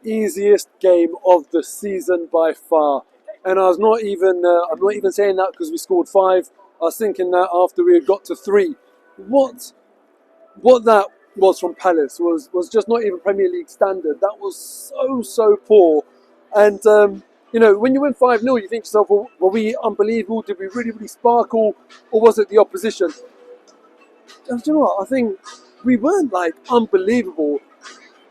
easiest game of the season by far. And I'm not even saying that because we scored five. I was thinking that after we had got to three. What what that was from Palace was just not even Premier League standard. That was so poor. And when you win 5-0, you think to yourself, well, were we unbelievable? Did we really sparkle, or was it the opposition? And do you know what? I think we weren't like unbelievable.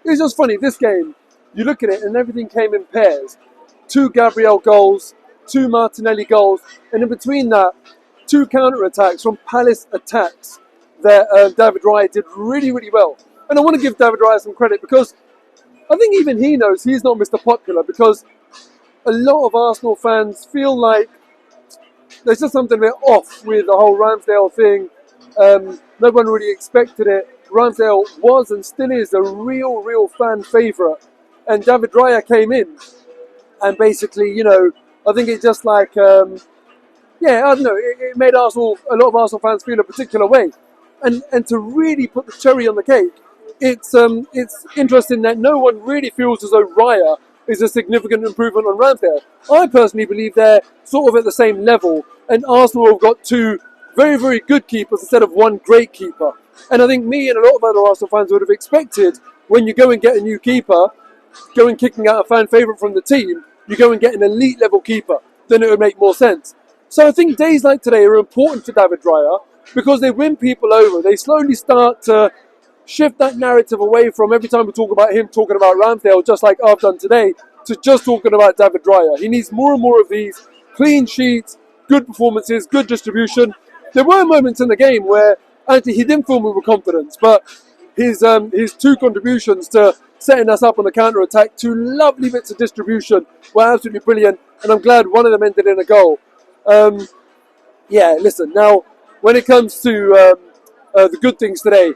It was just funny. This game, you look at it, and everything came in pairs. Two Gabriel goals, two Martinelli goals, and in between that, two counter-attacks from Palace attacks that David Raya did really well. And I want to give David Raya some credit because I think even he knows he's not Mr. Popular, because a lot of Arsenal fans feel like there's just something a bit off with the whole Ramsdale thing. No one really expected it. Ramsdale was and still is a real fan favourite. And David Raya came in and basically, I think it's just like, I don't know, it made a lot of Arsenal fans feel a particular way. And to really put the cherry on the cake, it's interesting that no one really feels as though Raya is a significant improvement on Ramsdale. I personally believe they're sort of at the same level, and Arsenal have got two very good keepers instead of one great keeper. And I think me and a lot of other Arsenal fans would have expected, when you go and get a new keeper, go and kicking out a fan favourite from the team, you go and get an elite level keeper, then it would make more sense. So I think days like today are important to David Raya because they win people over. They slowly start to shift that narrative away from every time we talk about him talking about Ramsdale, just like I've done today, to just talking about David Raya. He needs more and more of these clean sheets, good performances, good distribution. There were moments in the game where actually he didn't fill me with confidence, but his two contributions to setting us up on the counter-attack, two lovely bits of distribution were absolutely brilliant, and I'm glad one of them ended in a goal. Listen, now, when it comes to the good things today,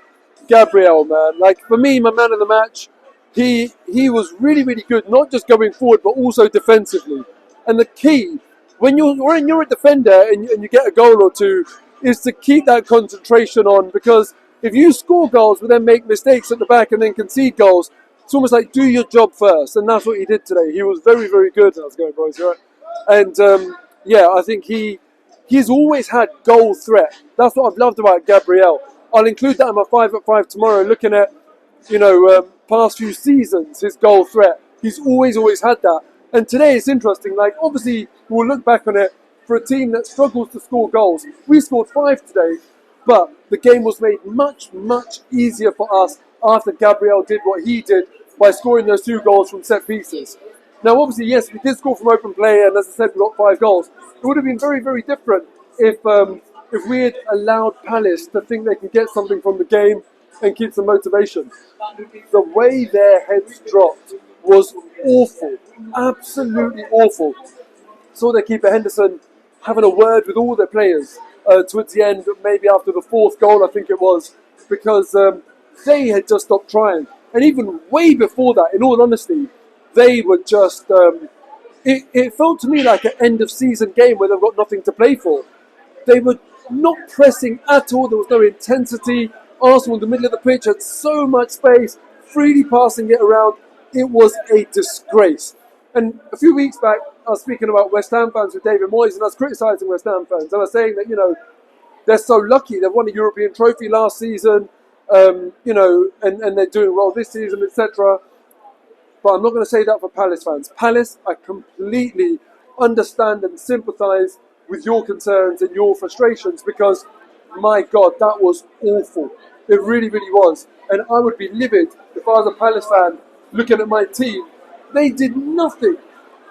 Gabriel, man, like for me, my man of the match, he was really good, not just going forward, but also defensively. And the key, when you're a defender and you get a goal or two, is to keep that concentration on, because if you score goals but then make mistakes at the back and then concede goals, it's almost like do your job first, and that's what he did today. He was very good. How's it going, boys? Right? And I think he's always had goal threat. That's what I've loved about Gabriel. I'll include that in my 5 at 5 tomorrow, looking at past few seasons, his goal threat. He's always had that. And today it's interesting. Like obviously we'll look back on it for a team that struggles to score goals. We scored 5 today, but the game was made much easier for us after Gabriel did what he did by scoring those 2 goals from set pieces. Now, obviously, yes, we did score from open play, and as I said, we got 5 goals. It would have been very different if we had allowed Palace to think they can get something from the game and keep some motivation. The way their heads dropped was awful, absolutely awful. Saw their keeper Henderson having a word with all their players towards the end, maybe after the 4th goal, I think it was, because they had just stopped trying. And even way before that, in all honesty, they were just... It felt to me like an end-of-season game where they've got nothing to play for. They were not pressing at all. There was no intensity. Arsenal in the middle of the pitch had so much space, freely passing it around. It was a disgrace. And a few weeks back, I was speaking about West Ham fans with David Moyes, and I was criticising West Ham fans. And I was saying that, they're so lucky. They've won a European trophy last season, and they're doing well this season, etc. But I'm not going to say that for Palace fans. Palace, I completely understand and sympathise with your concerns and your frustrations because, my God, that was awful. It really was. And I would be livid if I was a Palace fan looking at my team. They did nothing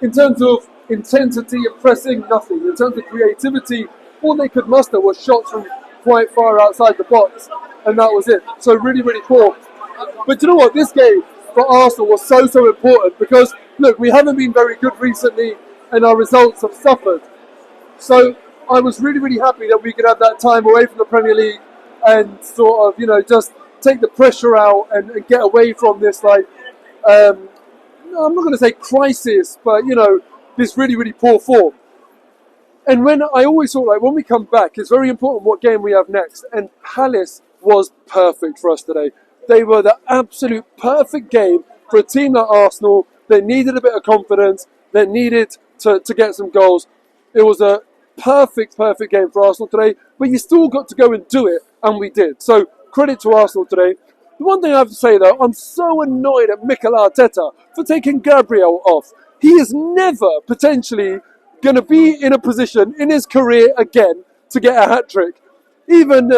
in terms of intensity and pressing, nothing. In terms of creativity, all they could muster was shots from quite far outside the box. And that was it. So really poor. But you know what? This game for Arsenal was so important because, look, we haven't been very good recently and our results have suffered. So I was really happy that we could have that time away from the Premier League and sort of, just take the pressure out and get away from this, like, I'm not going to say crisis, but, this really poor form. And when I always thought, like, when we come back, it's very important what game we have next. And Palace was perfect for us today. They were the absolute perfect game for a team like Arsenal that needed a bit of confidence, that needed to get some goals. It was a perfect game for Arsenal today, but you still got to go and do it, and we did. So credit to Arsenal today. The one thing I have to say though, I'm so annoyed at Mikel Arteta for taking Gabriel off. He is never potentially going to be in a position in his career again to get a hat-trick. Even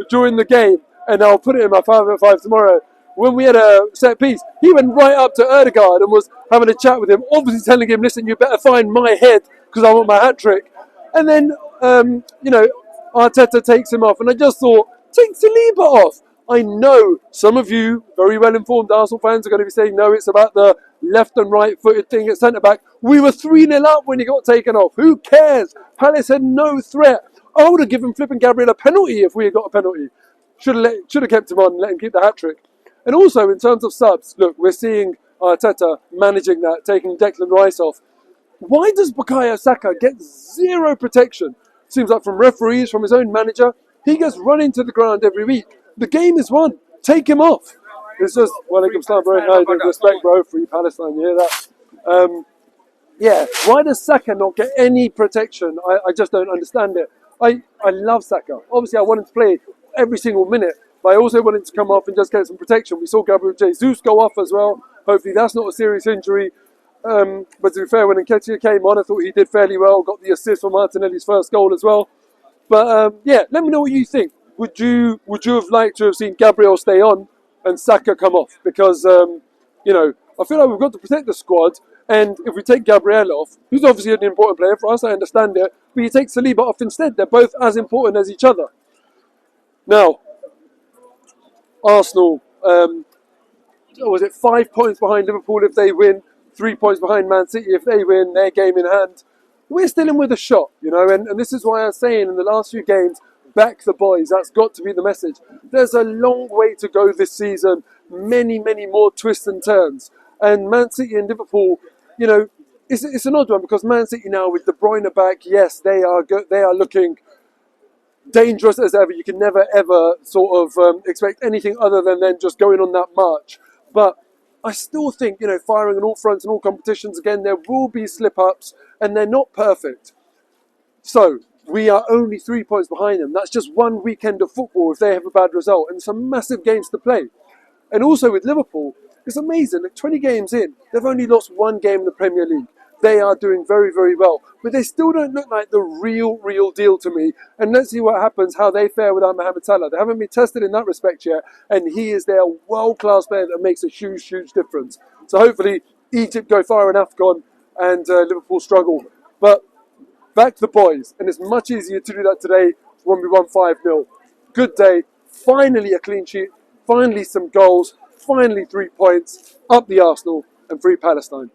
during the game, and I'll put it in my 5 at 5 tomorrow, when we had a set piece, he went right up to Erdegaard and was having a chat with him, obviously telling him, listen, you better find my head because I want my hat-trick. And then, Arteta takes him off, and I just thought, take Saliba off. I know some of you, very well-informed Arsenal fans, are going to be saying, no, it's about the left and right-footed thing at centre-back. We were 3-0 up when he got taken off. Who cares? Palace had no threat. I would have given flipping Gabriel a penalty if we had got a penalty. Should have kept him on and let him keep the hat-trick. And also, in terms of subs, look, we're seeing Arteta managing that, taking Declan Rice off. Why does Bukayo Saka get zero protection? Seems like from referees, from his own manager, he gets run into the ground every week. The game is won. Take him off. It's just, walaikum salam, bro. No, respect, bro. Free Palestine, you hear that? Yeah, why does Saka not get any protection? I just don't understand it. I love Saka. Obviously, I want him to play every single minute, but I also want him to come off and just get some protection. We saw Gabriel Jesus go off as well. Hopefully, that's not a serious injury. But to be fair, when Nketiah came on, I thought he did fairly well. Got the assist for Martinelli's first goal as well. But yeah, let me know what you think. Would you have liked to have seen Gabriel stay on and Saka come off? Because I feel like we've got to protect the squad. And if we take Gabriel off, who's obviously an important player for us, I understand it. But you take Saliba off instead. They're both as important as each other. Now, Arsenal, was it 5 points behind Liverpool if they win, 3 points behind Man City if they win, their game in hand. We're still in with a shot, and this is why I was saying in the last few games, back the boys. That's got to be the message. There's a long way to go this season. Many, many more twists and turns. And Man City and Liverpool, it's an odd one because Man City now with De Bruyne back, yes, they are looking dangerous as ever. You can never ever sort of expect anything other than them just going on that march. But I still think, firing on all fronts and all competitions again, there will be slip-ups and they're not perfect. So we are only 3 points behind them. That's just one weekend of football if they have a bad result, and some massive games to play. And also with Liverpool, it's amazing. Like 20 games in, they've only lost one game in the Premier League. They are doing very, very well. But they still don't look like the real deal to me. And let's see what happens, how they fare without Mohamed Salah. They haven't been tested in that respect yet. And he is their world-class player that makes a huge, huge difference. So hopefully Egypt go far in AFCON and Liverpool struggle. But back to the boys. And it's much easier to do that today when we won 5-0. Good day. Finally a clean sheet. Finally some goals. Finally 3 points. Up the Arsenal and free Palestine.